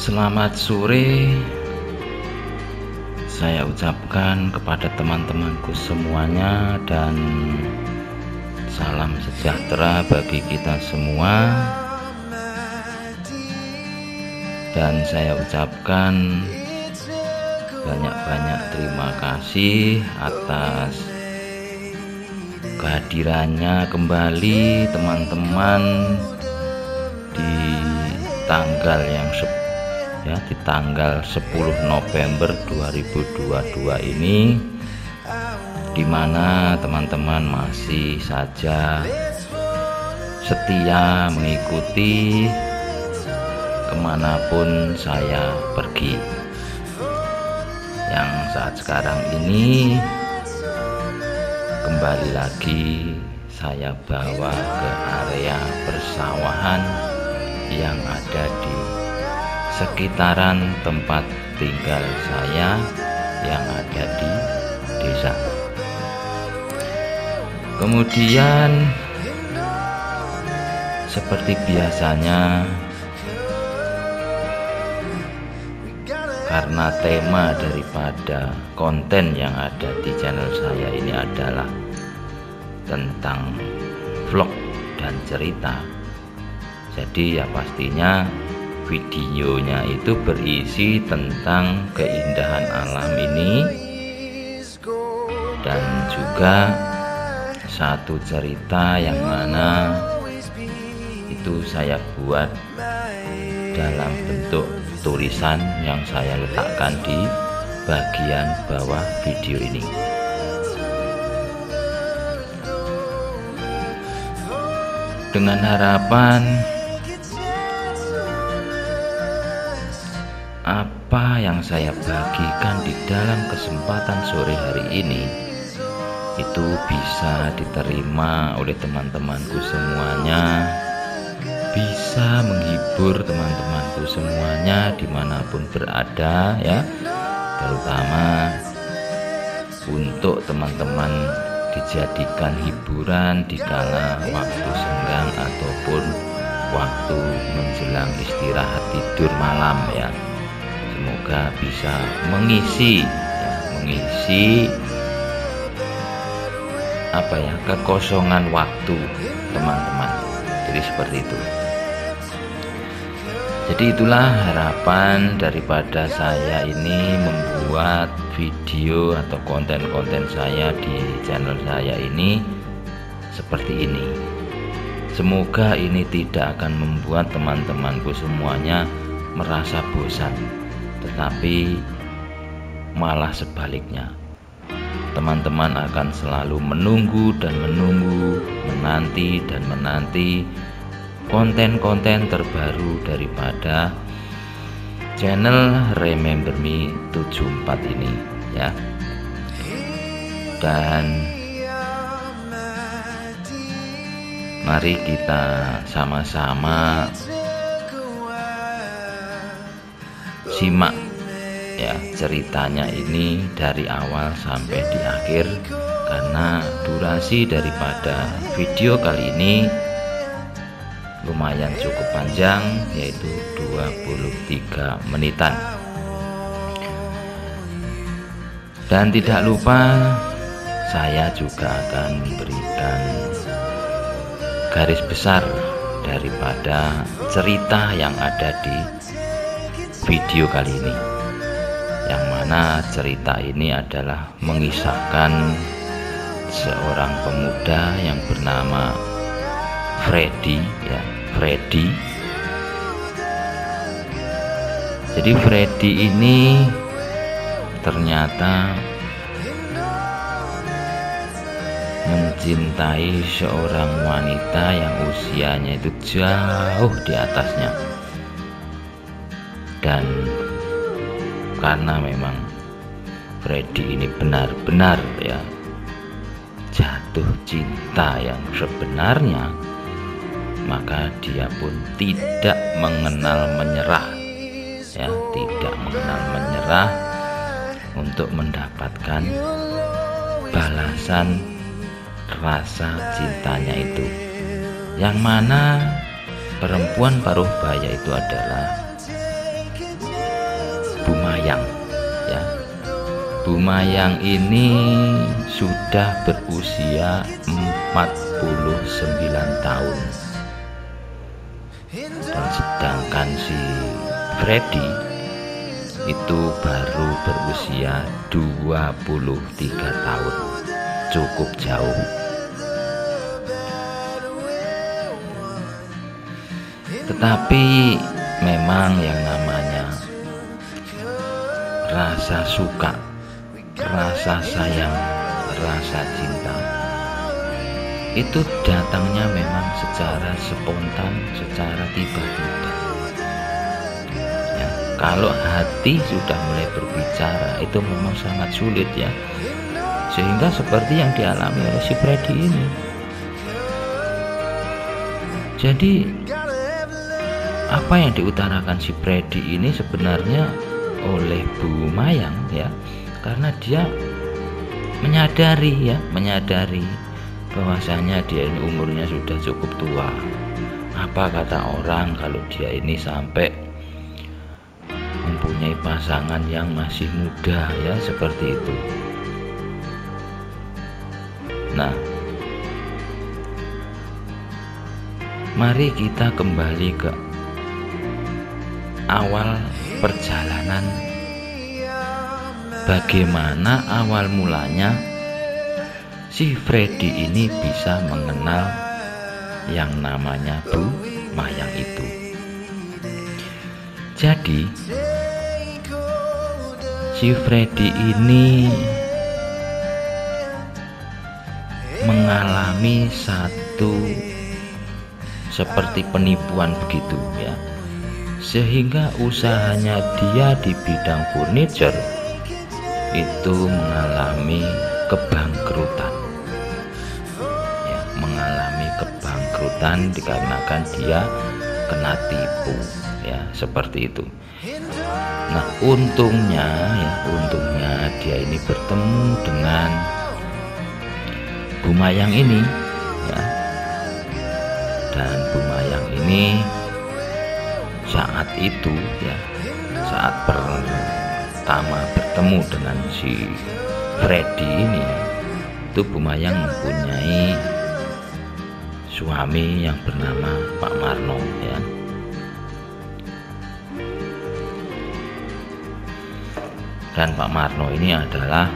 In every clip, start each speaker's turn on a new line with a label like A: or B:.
A: Selamat sore, saya ucapkan kepada teman-temanku semuanya dan salam sejahtera bagi kita semua. Dan saya ucapkan banyak-banyak terima kasih atas kehadirannya kembali teman-teman di tanggal di tanggal 10 November 2022 ini, dimana teman-teman masih saja setia mengikuti kemanapun saya pergi. Yang saat sekarang ini kembali lagi saya bawa ke area persawahan yang ada di sekitaran tempat tinggal saya yang ada di desa. Kemudian seperti biasanya, karena tema daripada konten yang ada di channel saya ini adalah tentang vlog dan cerita, jadi ya pastinya videonya itu berisi tentang keindahan alam ini dan juga satu cerita yang mana itu saya buat dalam bentuk tulisan yang saya letakkan di bagian bawah video ini. Dengan harapan apa yang saya bagikan di dalam kesempatan sore hari ini itu bisa diterima oleh teman-temanku semuanya, bisa menghibur teman-temanku semuanya dimanapun berada ya, terutama untuk teman-teman dijadikan hiburan di kala waktu senggang ataupun waktu menjelang istirahat tidur malam ya. Semoga bisa mengisi kekosongan waktu teman-teman. Jadi seperti itu. Jadi itulah harapan daripada saya ini membuat video atau konten-konten saya di channel saya ini seperti ini. Semoga ini tidak akan membuat teman-temanku semuanya merasa bosan, tetapi malah sebaliknya, teman-teman akan selalu menunggu dan menunggu, menanti dan menanti konten-konten terbaru daripada channel Remember Me 74 ini ya. Dan mari kita sama-sama simak ya ceritanya ini dari awal sampai di akhir, karena durasi daripada video kali ini lumayan cukup panjang, yaitu 23 menitan. Dan tidak lupa saya juga akan memberikan garis besar daripada cerita yang ada di video kali ini, yang mana cerita ini adalah mengisahkan seorang pemuda yang bernama Freddy ya, Freddy. Jadi Freddy ini ternyata mencintai seorang wanita yang usianya itu jauh di atasnya. Dan karena memang Freddy ini benar-benar ya jatuh cinta yang sebenarnya, maka dia pun tidak mengenal menyerah ya, tidak mengenal menyerah untuk mendapatkan balasan rasa cintanya itu, yang mana perempuan paruh baya itu adalah Mayang ini sudah berusia 49 tahun. Dan sedangkan si Freddy itu baru berusia 23 tahun. Cukup jauh. Tetapi memang yang namanya rasa suka, rasa sayang, rasa cinta itu datangnya memang secara spontan, secara tiba-tiba ya. Kalau hati sudah mulai berbicara itu memang sangat sulit ya, sehingga seperti yang dialami oleh si Freddy ini. Jadi apa yang diutarakan si Freddy ini sebenarnya oleh Bu Mayang ya, karena dia menyadari bahwasanya dia ini umurnya sudah cukup tua. Apa kata orang kalau dia ini sampai mempunyai pasangan yang masih muda ya, seperti itu. Nah, mari kita kembali ke awal perjalanan, bagaimana awal mulanya si Freddy ini bisa mengenal yang namanya Bu Mayang itu. Jadi si Freddy ini mengalami satu seperti penipuan begitu ya, sehingga usahanya dia di bidang furniture itu mengalami kebangkrutan ya, mengalami kebangkrutan dikarenakan dia kena tipu ya, seperti itu. Nah, untungnya dia ini bertemu dengan Bu Mayang ini ya, dan Bu Mayang ini saat itu ya, saat pertama bertemu dengan si Freddy ini ya, itu Bu Mayang mempunyai suami yang bernama Pak Marno ya. Dan Pak Marno ini adalah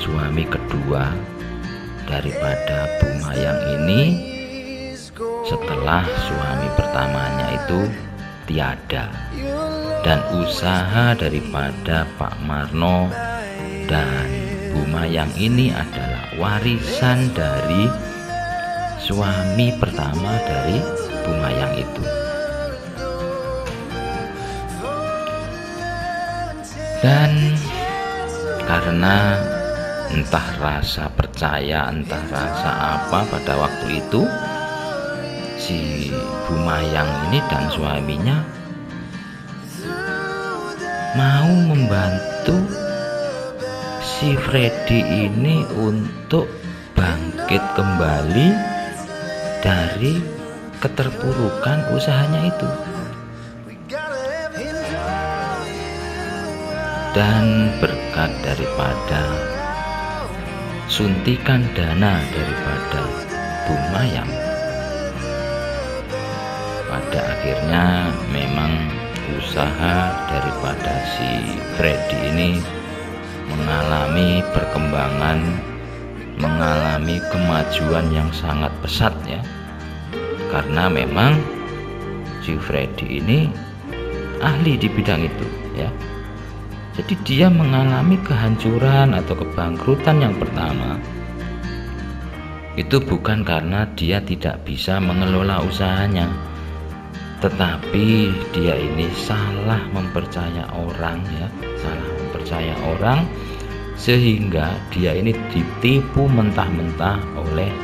A: suami kedua daripada Bu Mayang ini setelah suami pertamanya itu tiada. Dan usaha daripada Pak Marno dan Bu Mayang ini adalah warisan dari suami pertama dari Bu Mayang itu. Dan karena entah rasa percaya, entah rasa apa, pada waktu itu si Bu Mayang ini dan suaminya mau membantu si Freddy ini untuk bangkit kembali dari keterpurukan usahanya itu. Dan berkat daripada suntikan dana daripada Bu Mayang, pada akhirnya memang usaha daripada si Freddy ini mengalami perkembangan, mengalami kemajuan yang sangat pesat ya, karena memang si Freddy ini ahli di bidang itu ya. Jadi dia mengalami kehancuran atau kebangkrutan yang pertama itu bukan karena dia tidak bisa mengelola usahanya, tetapi dia ini salah mempercaya orang ya, salah mempercaya orang, sehingga dia ini ditipu mentah-mentah oleh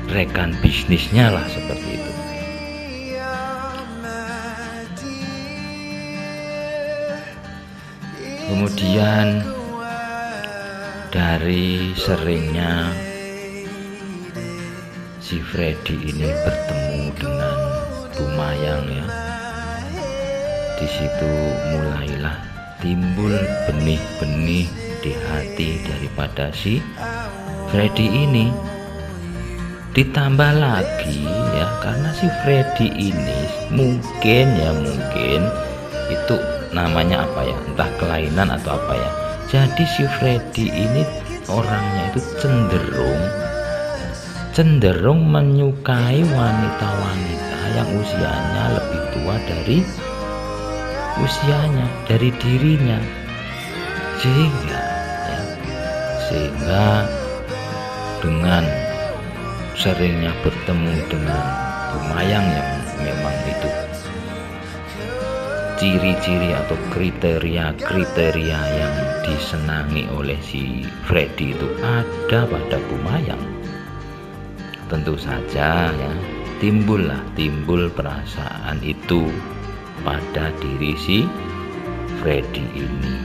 A: rekan bisnisnya lah, seperti itu. Kemudian dari seringnya si Freddy ini bertemu dengan Bu Mayang ya, di situ mulailah timbul benih-benih di hati daripada si Freddy ini. Ditambah lagi ya, karena si Freddy ini mungkin itu namanya apa ya, entah kelainan atau apa ya. Jadi si Freddy ini orangnya itu cenderung menyukai wanita-wanita yang usianya lebih tua dari usianya, dari dirinya, sehingga dengan seringnya bertemu dengan Bu Mayang yang memang itu ciri-ciri atau kriteria yang disenangi oleh si Freddy itu ada pada Bu Mayang. Tentu saja ya, timbul perasaan itu pada diri si Freddy ini.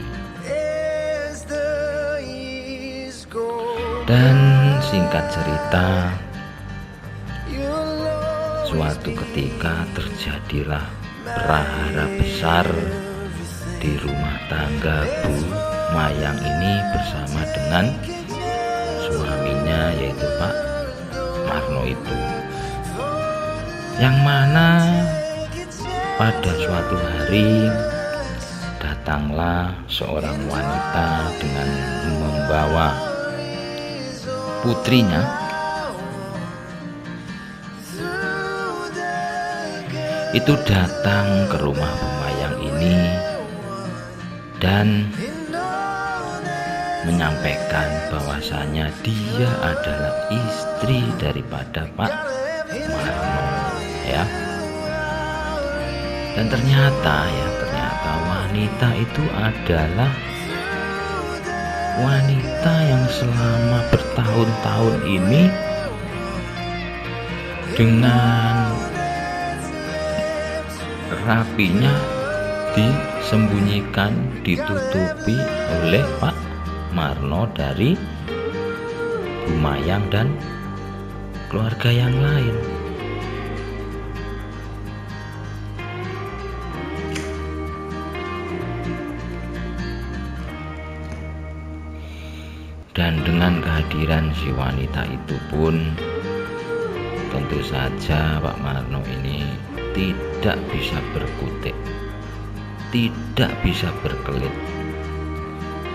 A: Dan singkat cerita, suatu ketika terjadilah prahara besar di rumah tangga Bu Mayang ini bersama dengan suaminya, yaitu Pak Marno itu, yang mana pada suatu hari datanglah seorang wanita dengan membawa putrinya. Itu datang ke rumah Bu Mayang ini dan menyampaikan bahwasanya dia adalah istri daripada Pak Marno ya. Dan ternyata wanita itu adalah wanita yang selama bertahun-tahun ini dengan rapinya disembunyikan, ditutupi oleh Pak Marno dari Bu Mayang dan keluarga yang lain. Dan dengan kehadiran si wanita itu pun tentu saja Pak Marno ini tidak bisa berkutik, tidak bisa berkelit,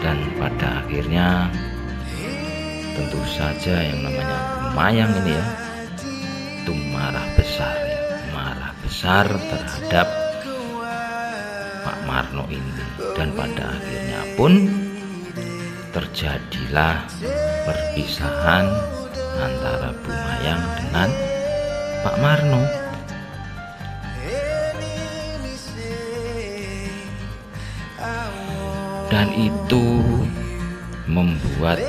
A: dan pada akhirnya tentu saja yang namanya Bu Mayang ini ya, itu marah besar terhadap Pak Marno ini. Dan pada akhirnya pun terjadilah perpisahan antara Bu Mayang dengan Pak Marno. Dan itu membuat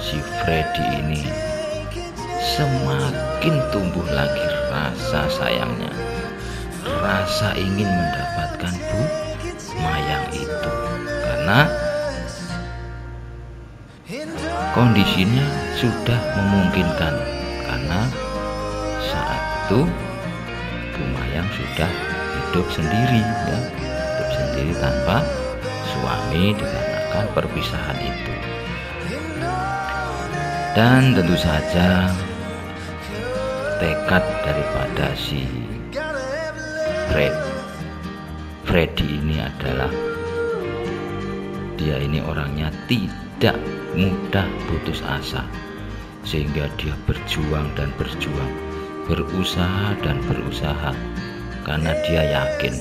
A: si Freddy ini semakin tumbuh lagi rasa sayangnya, rasa ingin mendapatkan Bu Mayang itu, karena kondisinya sudah memungkinkan, karena saat itu Bu Mayang sudah hidup sendiri ya, hidup sendiri tanpa suami dikarenakan perpisahan itu. Dan tentu saja tekad daripada si Freddy ini adalah dia ini orangnya tidak mudah putus asa, sehingga dia berjuang, berusaha karena dia yakin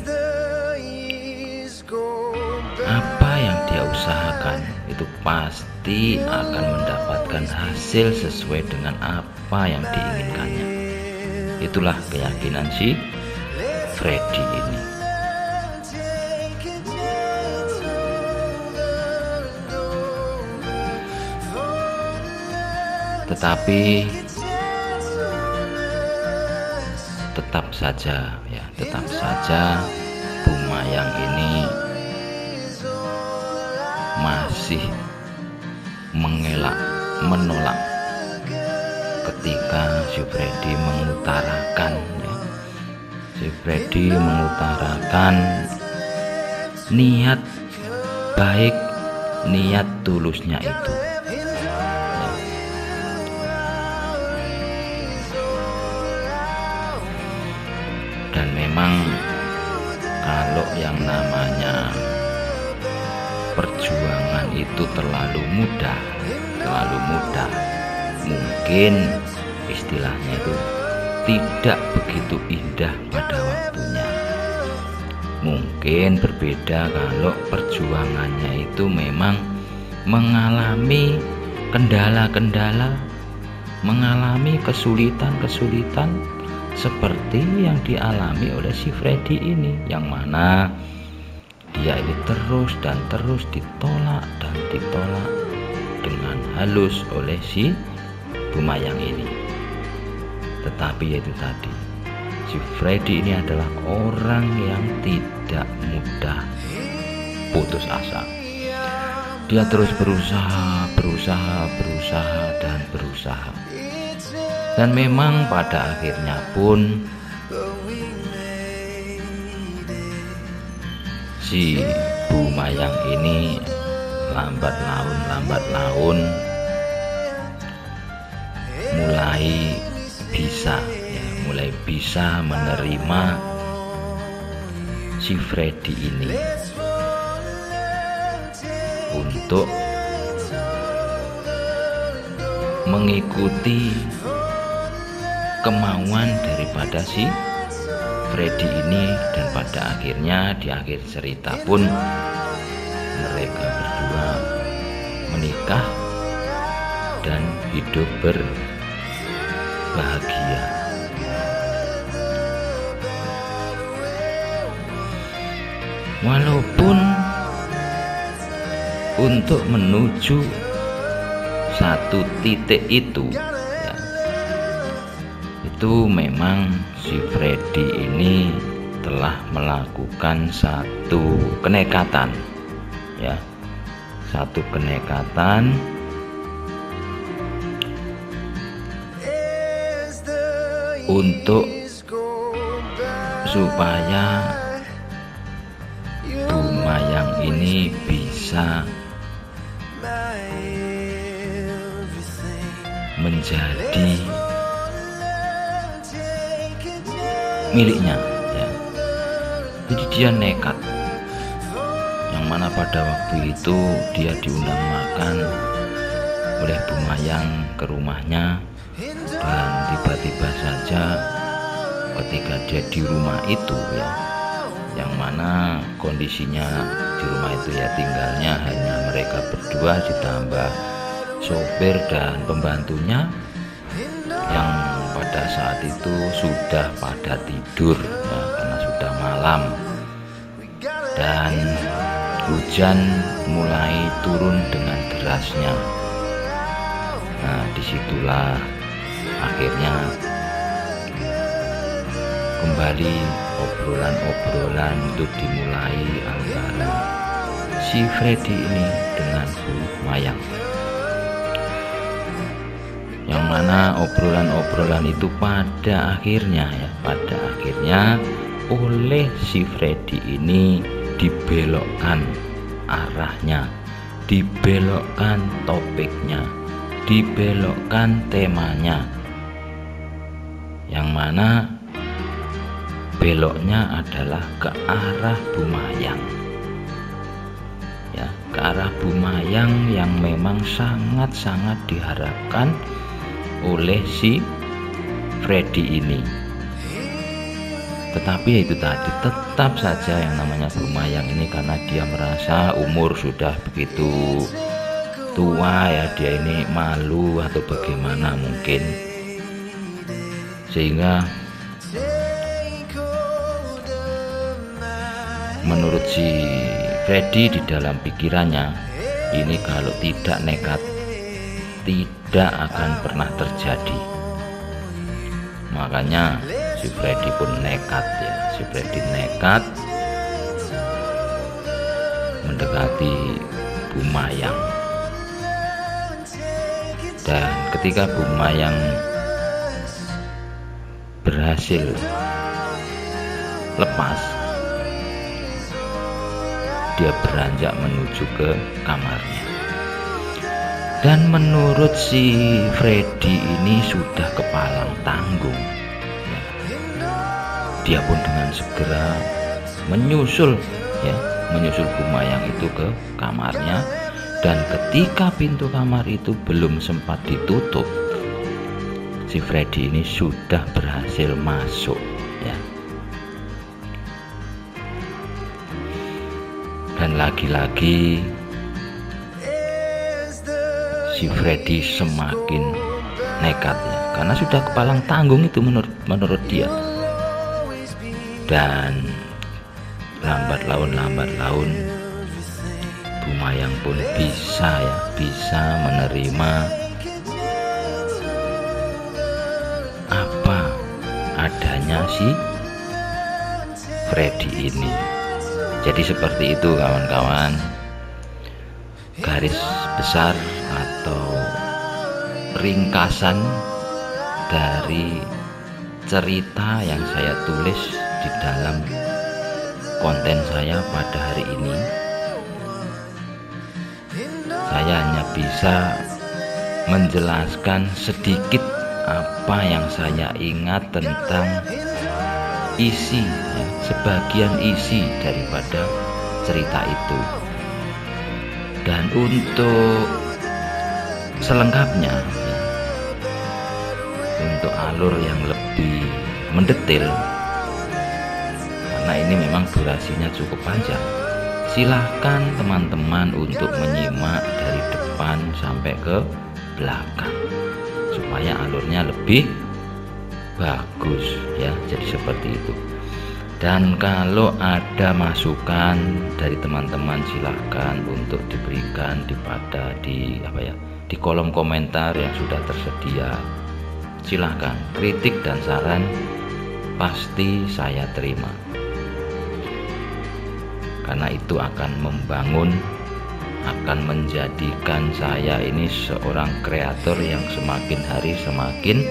A: apa yang dia usahakan itu pasti akan mendapatkan hasil sesuai dengan apa yang diinginkannya. Itulah keyakinan si Freddy ini. Tetapi tetap saja Bu Mayang ini masih menolak ketika si Freddy mengutarakan niat sebaik niat tulusnya itu. Dan memang kalau yang namanya perjuangan itu terlalu mudah, mungkin istilahnya itu tidak begitu indah pada waktunya. Mungkin berbeda kalau perjuangannya itu memang mengalami kendala-kendala, mengalami kesulitan-kesulitan seperti yang dialami oleh si Freddy ini, yang mana dia ini terus ditolak dengan halus oleh si Bumayang ini. Tetapi itu tadi, si Freddy ini adalah orang yang tidak mudah putus asa. Dia terus berusaha. Dan memang pada akhirnya pun si Bumayang ini lambat laun mulai bisa menerima si Freddy ini untuk mengikuti kemauan daripada si Freddy ini. Dan pada akhirnya di akhir cerita pun mereka berdua menikah dan hidup berbahagia. Walaupun untuk menuju satu titik itu ya, itu memang si Freddy ini telah melakukan satu kenekatan ya, untuk supaya Bumayang ini bisa menjadi miliknya ya. Jadi dia nekat, yang mana pada waktu itu dia diundang makan oleh Bumayang ke rumahnya, dan tiba-tiba saja ketika dia di rumah itu ya, yang mana kondisinya di rumah itu ya tinggalnya hanya mereka berdua ditambah sopir dan pembantunya, yang pada saat itu sudah pada tidur ya, karena sudah malam dan hujan mulai turun dengan derasnya. Nah, disitulah akhirnya kembali obrolan itu dimulai antara si Freddy ini dengan Bumayang, yang mana obrolan itu pada akhirnya oleh si Freddy ini dibelokkan arahnya, dibelokkan topiknya, dibelokkan temanya, yang mana beloknya adalah ke arah Bumayang ya, ke arah Bumayang yang memang sangat diharapkan oleh si Freddy ini. Tetapi itu tadi, tetap saja yang namanya Bumayang ini, karena dia merasa umur sudah begitu tua ya, dia ini malu atau bagaimana mungkin, sehingga menurut si Freddy di dalam pikirannya ini kalau tidak nekat tidak akan pernah terjadi. Makanya si Freddy pun nekat ya, si Freddy nekat mendekati Bumayang. Dan ketika Bumayang berhasil lepas, dia beranjak menuju ke kamarnya. Dan menurut si Freddy ini sudah kepalang tanggung. Dia pun dengan segera menyusul Bu Mayang itu ke kamarnya, dan ketika pintu kamar itu belum sempat ditutup, si Freddy ini sudah berhasil masuk ya. Dan lagi-lagi si Freddy semakin nekat ya, karena sudah kepalang tanggung itu menurut dia. Dan lambat laun Bu Mayang pun bisa menerima apa adanya si Freddy ini. Jadi seperti itu kawan-kawan, garis besar atau ringkasan dari cerita yang saya tulis di dalam konten saya pada hari ini. Saya hanya bisa menjelaskan sedikit apa yang saya ingat tentang isi sebagian isi daripada cerita itu. Dan untuk selengkapnya untuk alur yang lebih mendetail, karena ini memang durasinya cukup panjang, silahkan teman-teman untuk menyimak dari depan sampai ke belakang supaya alurnya lebih bagus ya. Jadi seperti itu. Dan kalau ada masukan dari teman-teman, silahkan untuk diberikan di kolom komentar yang sudah tersedia. Silahkan, kritik dan saran pasti saya terima, karena itu akan membangun, akan menjadikan saya ini seorang kreator yang semakin hari semakin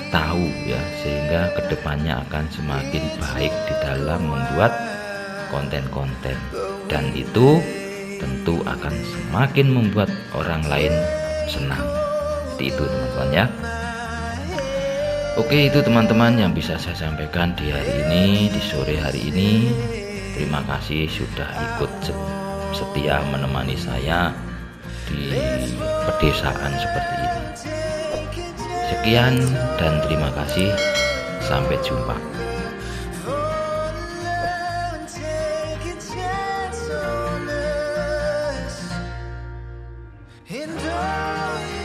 A: tahu ya, sehingga kedepannya akan semakin baik di dalam membuat konten-konten, dan itu tentu akan semakin membuat orang lain senang. Seperti itu teman-teman ya. Oke, itu teman-teman yang bisa saya sampaikan di hari ini, di sore hari ini. Terima kasih sudah ikut setia menemani saya di pedesaan seperti ini. Sekian dan terima kasih. Sampai jumpa.
B: And